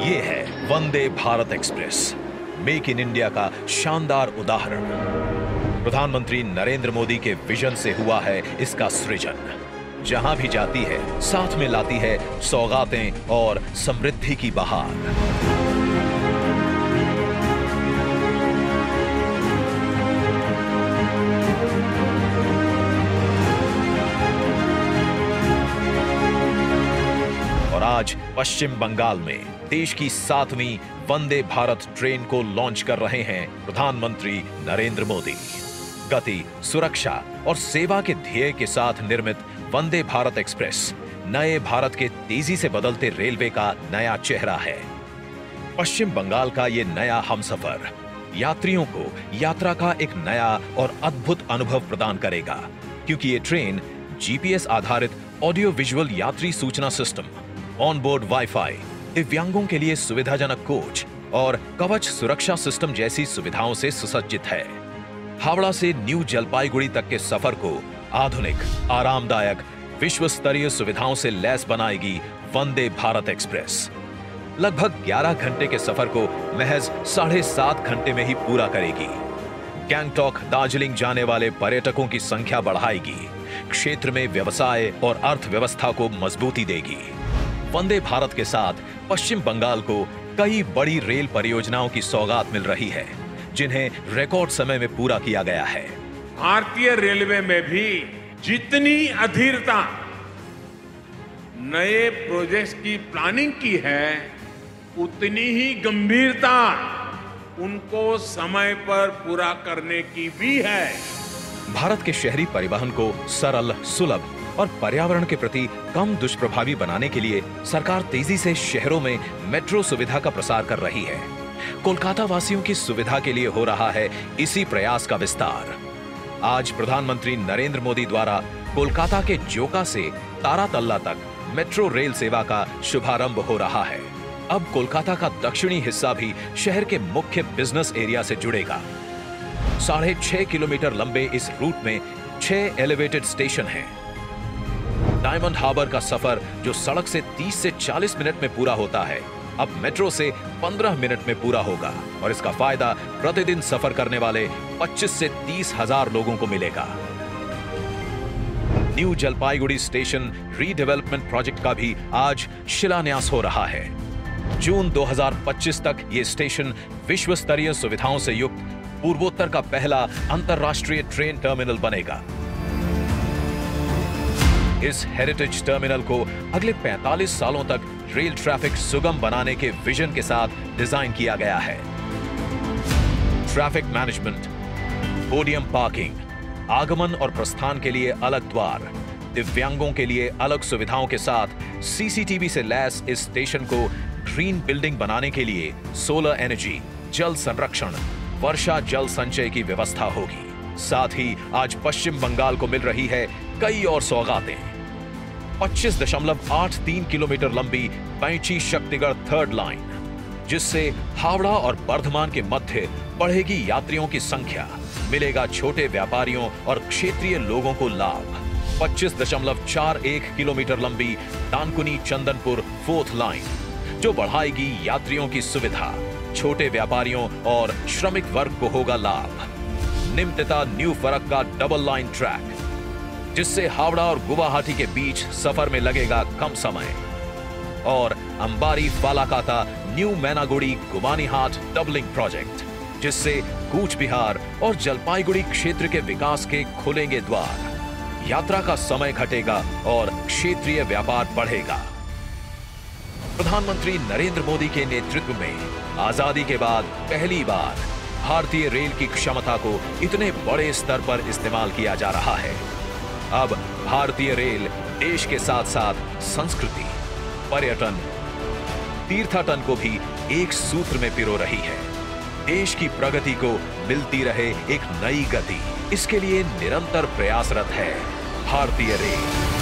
ये है Vande Bharat express, make in India का शानदार उदाहरण। प्रधानमंत्री नरेंद्र मोदी के विजन से हुआ है इसका सृजन। जहां भी जाती है साथ में लाती है सौगातें और समृद्धि की बहार। और आज पश्चिम बंगाल में देश की 7वीं वंदे भारत ट्रेन को लॉन्च कर रहे हैं प्रधानमंत्री नरेंद्र मोदी। गति, सुरक्षा और सेवा के ध्येय के साथ निर्मित वंदे भारत एक्सप्रेस नए भारत के तेजी से बदलते रेलवे का नया चेहरा है। पश्चिम बंगाल का ये नया हमसफर यात्रियों को यात्रा का एक नया और अद्भुत अनुभव प्रदान करेगा, क्योंकि ये ट्रेन जीपीएस आधारित ऑडियो विजुअल यात्री सूचना सिस्टम, ऑनबोर्ड वाईफाई, दिव्यांगों के लिए सुविधाजनक कोच और कवच सुरक्षा सिस्टम जैसी सुविधाओं से सुसज्जित है। हावड़ा से न्यू जलपाईगुड़ी तक के सफर को आधुनिक, आरामदायक, विश्व स्तरीय सुविधाओं से लैस बनाएगी वंदे भारत एक्सप्रेस। लगभग 11 घंटे के सफर को महज 7.5 घंटे में ही पूरा करेगी। गैंगटॉक, दार्जिलिंग जाने वाले पर्यटकों की संख्या बढ़ाएगी, क्षेत्र में व्यवसाय और अर्थव्यवस्था को मजबूती देगी। वंदे भारत के साथ पश्चिम बंगाल को कई बड़ी रेल परियोजनाओं की सौगात मिल रही है, जिन्हें रिकॉर्ड समय में पूरा किया गया है। भारतीय रेलवे में भी जितनी अधीरता नए प्रोजेक्ट्स की प्लानिंग की है, उतनी ही गंभीरता उनको समय पर पूरा करने की भी है। भारत के शहरी परिवहन को सरल, सुलभ और पर्यावरण के प्रति कम दुष्प्रभावी बनाने के लिए सरकार तेजी से शहरों में मेट्रो सुविधा का प्रसार कर रही है। कोलकाता वासियों की सुविधा के लिए हो रहा है इसी प्रयास का विस्तार। आज प्रधानमंत्री नरेंद्र मोदी द्वारा कोलकाता के जोका से तारातल्ला तक मेट्रो रेल सेवा का शुभारंभ हो रहा है। अब कोलकाता का दक्षिणी हिस्सा भी शहर के मुख्य बिजनेस एरिया से जुड़ेगा। 6.5 किलोमीटर लंबे इस रूट में 6 एलिवेटेड स्टेशन हैं। डायमंड हार्बर का सफर जो सड़क से 30 से 40 मिनट में पूरा होता है, अब मेट्रो से 15 मिनट में पूरा होगा और इसका फायदा प्रतिदिन सफर करने वाले 25 से 30 हजार लोगों को मिलेगा। New Jalpaiguri station redevelopment project का भी आज शिलान्यास हो रहा है। जून 2025 तक ये स्टेशन विश्व स्तरीय सुविधाओं से युक्त पूर्वोत्तर का पहला अंतरराष्ट्रीय ट्रेन टर्मिनल बनेगा। इस हेरिटेज टर्मिनल को अगले 45 सालों तक रेल ट्रैफिक सुगम बनाने के विजन के साथ डिजाइन किया गया है। ट्रैफिक मैनेजमेंट, पोडियम पार्किंग, आगमन और प्रस्थान के लिए अलग द्वार, दिव्यांगों के लिए अलग सुविधाओं के साथ सीसीटीवी से लैस इस स्टेशन को ग्रीन बिल्डिंग बनाने के लिए सोलर एनर्जी, जल संरक्षण, वर्षा जल संचय की व्यवस्था होगी। साथ ही आज पश्चिम बंगाल को मिल रही है कई और सौगातें। 25.83 किलोमीटर लंबी पैंची शक्तिगढ़ थर्ड लाइन, जिससे हावड़ा और बर्धमान के मध्य बढ़ेगी यात्रियों की संख्या, मिलेगा छोटे व्यापारियों और क्षेत्रीय लोगों को लाभ। 25.41 किलोमीटर लंबी डानकुनी चंदनपुर फोर्थ लाइन, जो बढ़ाएगी यात्रियों की सुविधा, छोटे व्यापारियों और श्रमिक वर्ग को होगा लाभ। Nimtita new Farakka double line track, जिससे हावड़ा और गुवाहाटी के बीच सफर में लगेगा कम समय। और अंबारी फालाकाता न्यू मैनागुड़ी गुमानीहाट डबलिंग प्रोजेक्ट, जिससे कूच बिहार और जलपाईगुड़ी क्षेत्र के विकास के खुलेंगे द्वार। यात्रा का समय घटेगा और क्षेत्रीय व्यापार बढ़ेगा। प्रधानमंत्री नरेंद्र मोदी के नेतृत्व में आजादी के बाद पहली बार भारतीय रेल की क्षमता को इतने बड़े स्तर पर इस्तेमाल किया जा रहा है। अब भारतीय रेल देश के साथ साथ संस्कृति, पर्यटन, तीर्थाटन को भी एक सूत्र में पिरो रही है। देश की प्रगति को मिलती रहे एक नई गति, इसके लिए निरंतर प्रयासरत है भारतीय रेल।